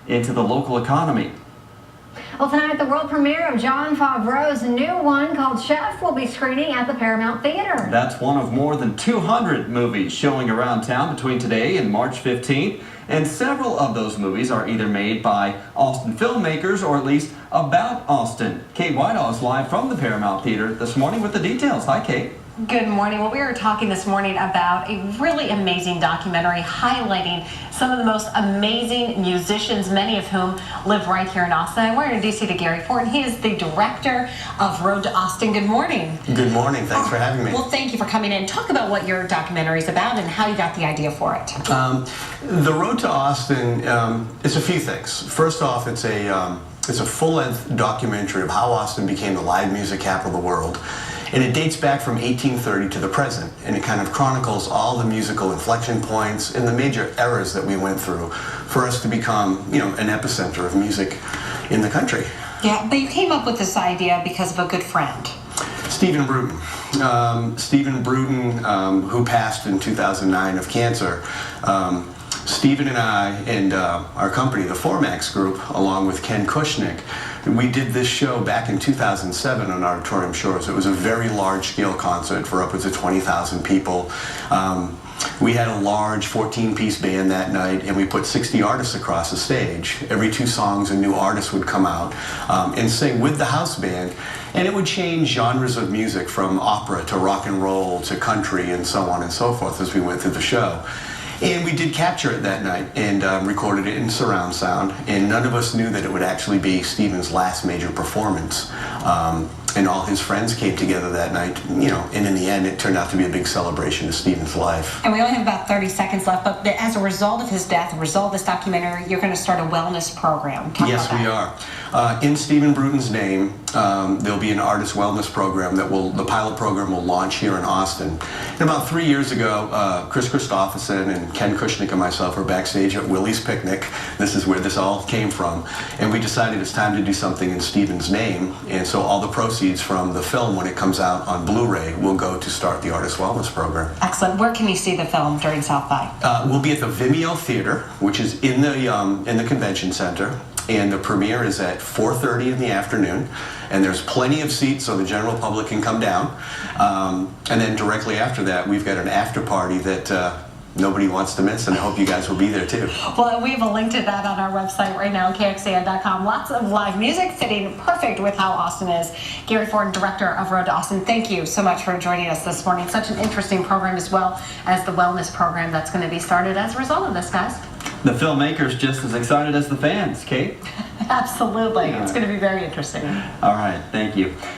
into the local economy. Well, tonight the world premiere of Jon Favreau's new one called Chef will be screening at the Paramount Theater. That's one of more than 200 movies showing around town between today and March 15th. And several of those movies are either made by Austin filmmakers or at least about Austin. Kate Whitehall is live from the Paramount Theater this morning with the details. Hi, Kate. Good morning. Well, we were talking this morning about a really amazing documentary highlighting some of the most amazing musicians, many of whom live right here in Austin. We're introducing you to Gary Fortin. He is the director of Road to Austin. Good morning. Good morning. Thanks for having me. Well, thank you for coming in. Talk about what your documentary is about and how you got the idea for it. The Road to Austin is a few things. First off, it's a full-length documentary of how Austin became the live music capital of the world. And it dates back from 1830 to the present, and it kind of chronicles all the musical inflection points and the major eras that we went through for us to become, an epicenter of music in the country. Yeah, but you came up with this idea because of a good friend. Stephen Bruton. Stephen Bruton, who passed in 2009 of cancer. Stephen and I and our company, the Formax Group, along with Ken Kushnick, we did this show back in 2007 on Auditorium Shores. It was a very large-scale concert for upwards of 20,000 people. We had a large 14-piece band that night, and we put 60 artists across the stage. Every 2 songs, a new artist would come out and sing with the house band, and it would change genres of music from opera to rock and roll to country and so on and so forth as we went through the show. And we did capture it that night and recorded it in surround sound, and none of us knew that it would actually be Stephen's last major performance. And all his friends came together that night, and in the end it turned out to be a big celebration of Stephen's life. And we only have about 30 seconds left, but as a result of his death, a result of this documentary, you're going to start a wellness program. Talk yes, about we are. In Stephen Bruton's name, there'll be an artist wellness program the pilot program will launch here in Austin. And about 3 years ago, Chris Christopherson and Ken Kushnick and myself were backstage at Willie's Picnic. This is where this all came from. And we decided it's time to do something in Stephen's name. And so all the proceeds from the film, when it comes out on Blu-ray, will go to start the artist wellness program. Excellent. Where can we see the film during South by? We'll be at the Vimeo Theater, which is in the convention center. And the premiere is at 4:30 in the afternoon, and there's plenty of seats so the general public can come down. And then directly after that, we've got an after party that nobody wants to miss, and I hope you guys will be there too. Well, we have a link to that on our website right now, KXAN.com. Lots of live music fitting perfect with how Austin is. Gary Fortin, director of Road to Austin, thank you so much for joining us this morning. Such an interesting program, as well as the wellness program that's going to be started as a result of this, guys. The filmmakers just as excited as the fans, Kate. Absolutely. It's going to be very interesting. All right, thank you.